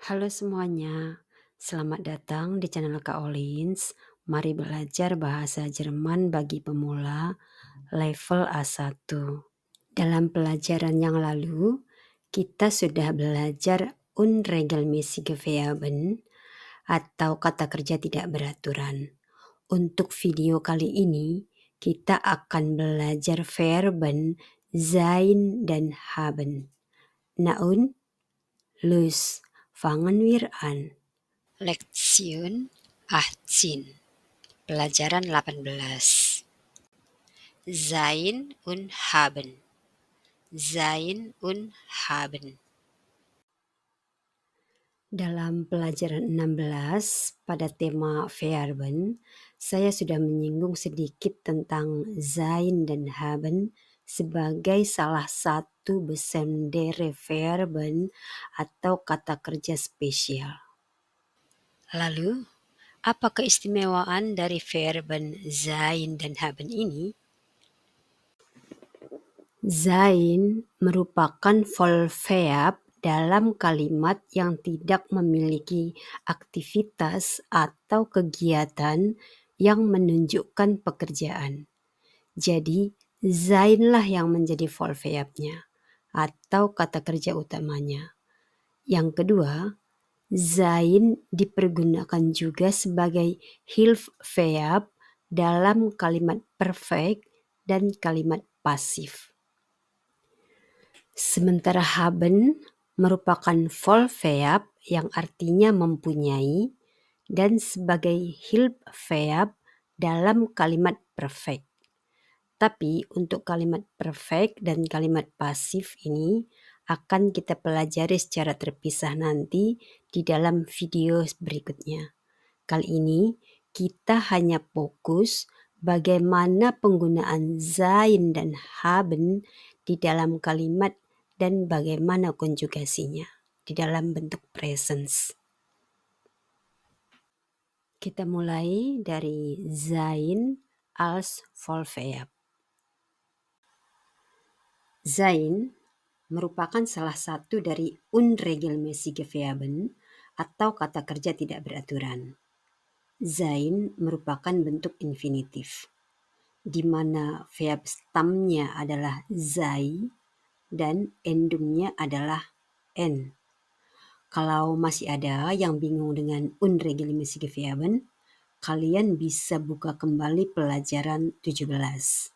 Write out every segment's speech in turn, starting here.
Halo semuanya, selamat datang di channel Kak Olins. Mari belajar bahasa Jerman bagi pemula level A1. Dalam pelajaran yang lalu, kita sudah belajar unregelmäßige Verben atau kata kerja tidak beraturan. Untuk video kali ini, kita akan belajar verben sein dan haben. Nah los, fangen wir an. Lektion 18, pelajaran 18. Sein und haben. Sein und haben. Dalam pelajaran 16 pada tema verben, saya sudah menyinggung sedikit tentang sein dan haben sebagai salah satu besondere verben atau kata kerja spesial. Lalu, apa keistimewaan dari verben sein dan haben ini? Sein merupakan Vollverb dalam kalimat yang tidak memiliki aktivitas atau kegiatan yang menunjukkan pekerjaan. Jadi, seinlah yang menjadi Vollverb-nya atau kata kerja utamanya. Yang kedua, sein dipergunakan juga sebagai Hilfsverb dalam kalimat perfect dan kalimat pasif. Sementara haben merupakan Vollverb yang artinya mempunyai dan sebagai Hilfsverb dalam kalimat perfect. Tapi untuk kalimat perfect dan kalimat pasif ini akan kita pelajari secara terpisah nanti di dalam video berikutnya. Kali ini kita hanya fokus bagaimana penggunaan sein dan haben di dalam kalimat dan bagaimana konjugasinya di dalam bentuk presence. Kita mulai dari sein als Vollverb. Sein merupakan salah satu dari unregelmäßige Verben atau kata kerja tidak beraturan. Sein merupakan bentuk infinitif, di mana verb stamnya adalah sei dan endungnya adalah n. Kalau masih ada yang bingung dengan unregelmäßige Verben, kalian bisa buka kembali pelajaran 17.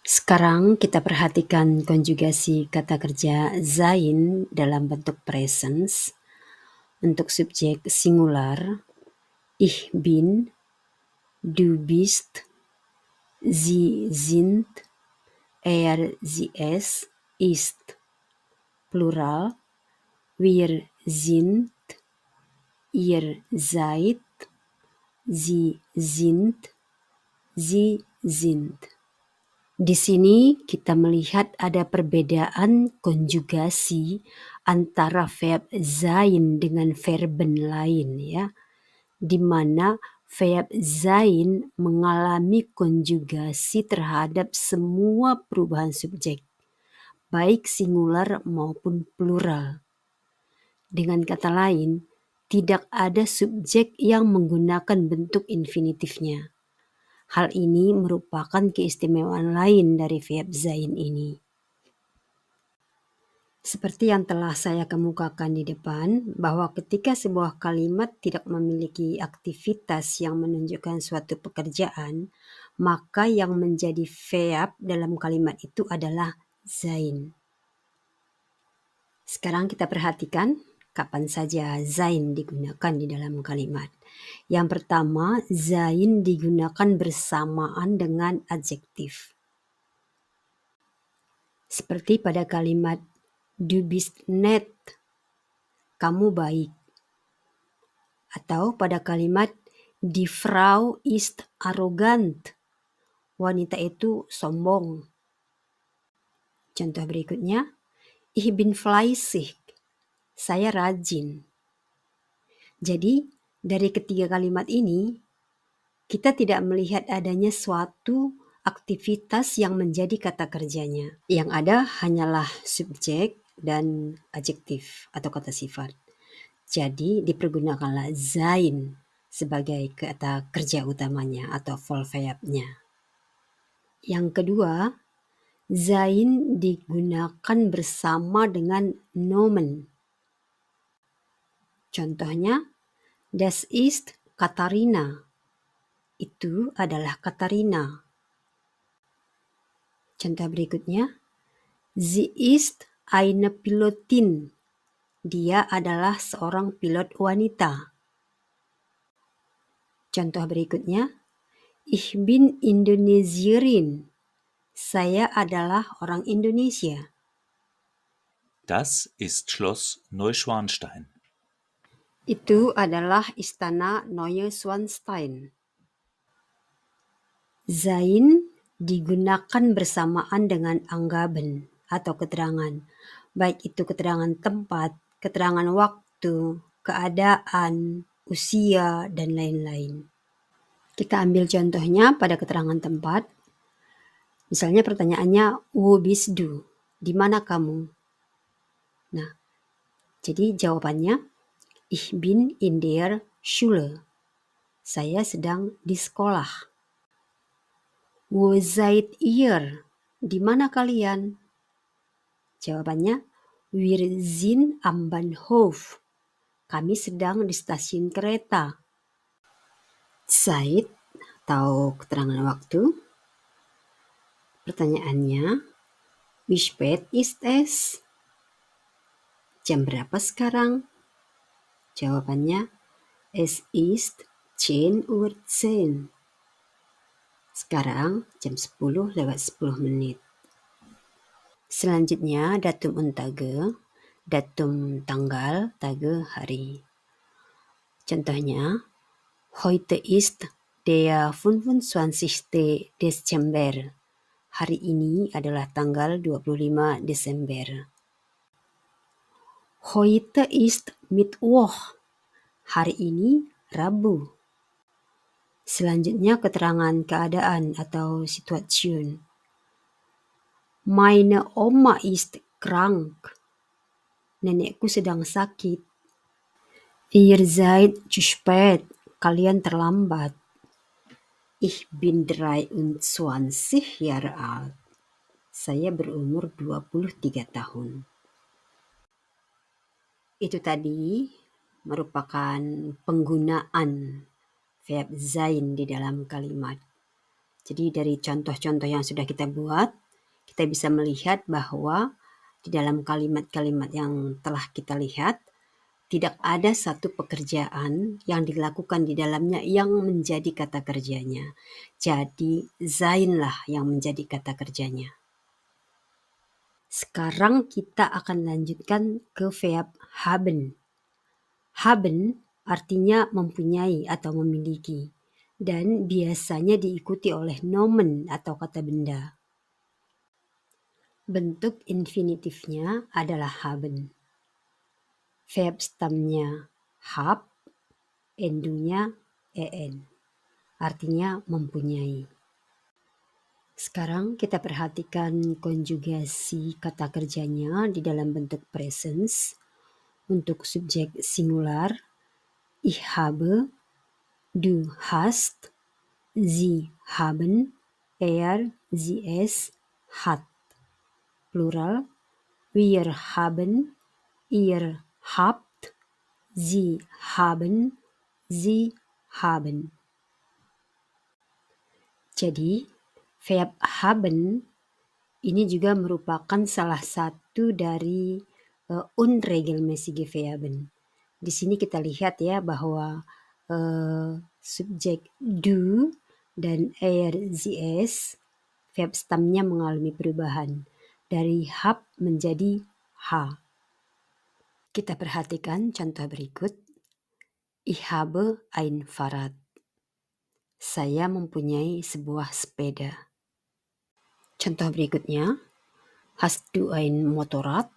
Sekarang kita perhatikan konjugasi kata kerja sein dalam bentuk presence. Untuk subjek singular, ich bin, du bist, sie sind, sie es, ist. Plural, wir sind, ihr seid, sie sind, sie sind. Di sini kita melihat ada perbedaan konjugasi antara verb sein dengan verben lain ya, di mana verb sein mengalami konjugasi terhadap semua perubahan subjek, baik singular maupun plural. Dengan kata lain, tidak ada subjek yang menggunakan bentuk infinitifnya. Hal ini merupakan keistimewaan lain dari verb sein ini. Seperti yang telah saya kemukakan di depan, bahwa ketika sebuah kalimat tidak memiliki aktivitas yang menunjukkan suatu pekerjaan, maka yang menjadi verb dalam kalimat itu adalah sein. Sekarang kita perhatikan kapan saja sein digunakan di dalam kalimat. Yang pertama, sein digunakan bersamaan dengan adjektif. Seperti pada kalimat du bist nett, kamu baik. Atau pada kalimat die Frau ist arrogant, wanita itu sombong. Contoh berikutnya, ich bin fleißig, saya rajin. Jadi, dari ketiga kalimat ini, kita tidak melihat adanya suatu aktivitas yang menjadi kata kerjanya. Yang ada hanyalah subjek dan adjektif atau kata sifat. Jadi dipergunakanlah sein sebagai kata kerja utamanya atau verb verb-nya. Yang kedua, sein digunakan bersama dengan Nomen. Contohnya, das ist Katharina. Itu adalah Katharina. Contoh berikutnya, sie ist eine Pilotin. Dia adalah seorang pilot wanita. Contoh berikutnya, ich bin Indonesierin. Saya adalah orang Indonesia. Das ist Schloss Neuschwanstein. Itu adalah Istana Neuschwanstein. Sein digunakan bersamaan dengan anggaben atau keterangan, baik itu keterangan tempat, keterangan waktu, keadaan, usia, dan lain-lain. Kita ambil contohnya pada keterangan tempat. Misalnya pertanyaannya, wo bist du? Di mana kamu? Nah, jadi jawabannya, ich bin in der Schule. Saya sedang di sekolah. Wo seid ihr? Di mana kalian? Jawabannya, wir sind am Bahnhof. Kami sedang di stasiun kereta. Zeit atau keterangan waktu. Pertanyaannya, wie spät ist es? Jam berapa sekarang? Jawabannya, es ist 10:10. Sekarang jam 10:10. Selanjutnya datum und Tage, datum tanggal, Tage hari. Contohnya, heute ist der 25. Dezember. Hari ini adalah tanggal 25 Desember. Heute ist Mittwoch. Hari ini Rabu. Selanjutnya keterangan keadaan atau Situation. Meine Oma ist krank. Nenekku sedang sakit. Ihr seid zu spät. Kalian terlambat. Ich bin 23 Jahre alt. Saya berumur 23 tahun. Itu tadi merupakan penggunaan verb sein di dalam kalimat. Jadi dari contoh-contoh yang sudah kita buat, kita bisa melihat bahwa di dalam kalimat-kalimat yang telah kita lihat, tidak ada satu pekerjaan yang dilakukan di dalamnya yang menjadi kata kerjanya. Jadi sein-lah yang menjadi kata kerjanya. Sekarang kita akan lanjutkan ke verb haben. Haben artinya mempunyai atau memiliki, dan biasanya diikuti oleh nomen atau kata benda. Bentuk infinitifnya adalah haben. Verb stamnya hab, endungnya en, artinya mempunyai. Sekarang kita perhatikan konjugasi kata kerjanya di dalam bentuk presens. Untuk subjek singular, ich habe, du hast, sie haben, er, sie es hat. Plural, wir haben, ihr habt, sie haben, sie haben. Jadi, verb haben ini juga merupakan salah satu dari unregelmäßige Verben. Di sini kita lihat ya bahwa subjek du dan er, sie, es, verb stamnya mengalami perubahan dari hab menjadi ha. Kita perhatikan contoh berikut. Ich habe ein Fahrrad. Saya mempunyai sebuah sepeda. Contoh berikutnya. Hast du ein Motorrad?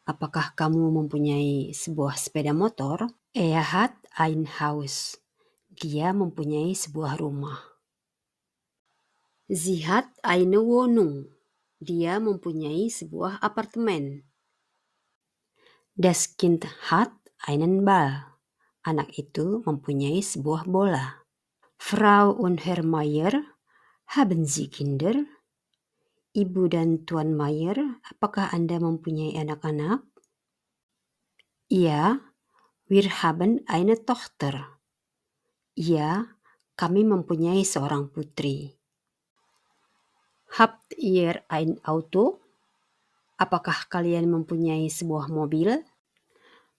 Apakah kamu mempunyai sebuah sepeda motor? Er hat ein Haus. Dia mempunyai sebuah rumah. Sie hat eine Wohnung. Dia mempunyai sebuah apartemen. Das Kind hat einen Ball. Anak itu mempunyai sebuah bola. Frau und Herr Mayer, haben Sie Kinder? Ibu dan Tuan Mayer, apakah Anda mempunyai anak-anak? Ja, wir haben eine Tochter. Ya, kami mempunyai seorang putri. Habt ihr ein Auto? Apakah kalian mempunyai sebuah mobil?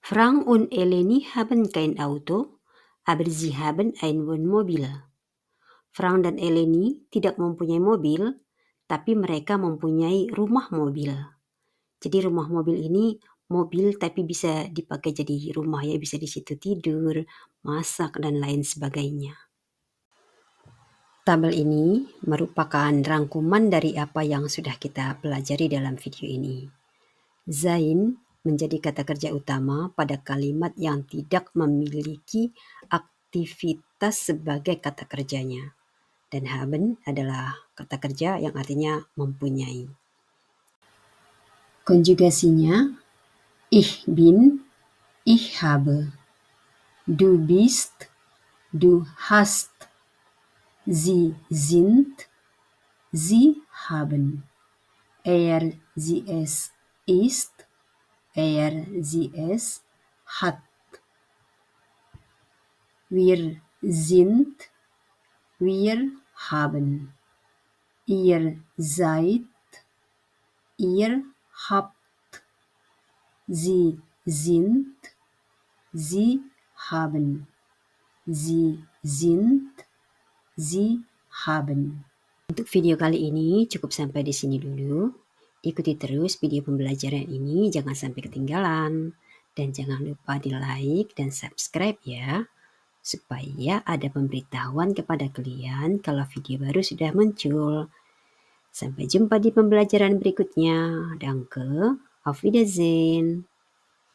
Frank und Eleni haben kein Auto, aber sie haben ein Wohnmobil. Frank dan Eleni tidak mempunyai mobil, tapi mereka mempunyai rumah mobil. Jadi rumah mobil ini mobil tapi bisa dipakai jadi rumah ya, bisa di situ tidur, masak dan lain sebagainya. Tabel ini merupakan rangkuman dari apa yang sudah kita pelajari dalam video ini. Sein menjadi kata kerja utama pada kalimat yang tidak memiliki aktivitas sebagai kata kerjanya. Dan haben adalah kata kerja yang artinya mempunyai. Konjugasinya, ich bin, ich habe. Du bist, du hast. Sie sind, sie haben. Er, sie, es ist, er, sie, es hat. Wir sind, wir haben. Ihr seid, ihr habt. Sie sind, sie haben. Sie sind, sie haben. Untuk video kali ini cukup sampai di sini dulu. Ikuti terus video pembelajaran ini, jangan sampai ketinggalan. Dan jangan lupa di like dan subscribe ya, supaya ada pemberitahuan kepada kalian kalau video baru sudah muncul. Sampai jumpa di pembelajaran berikutnya. Danke, auf Wiedersehen.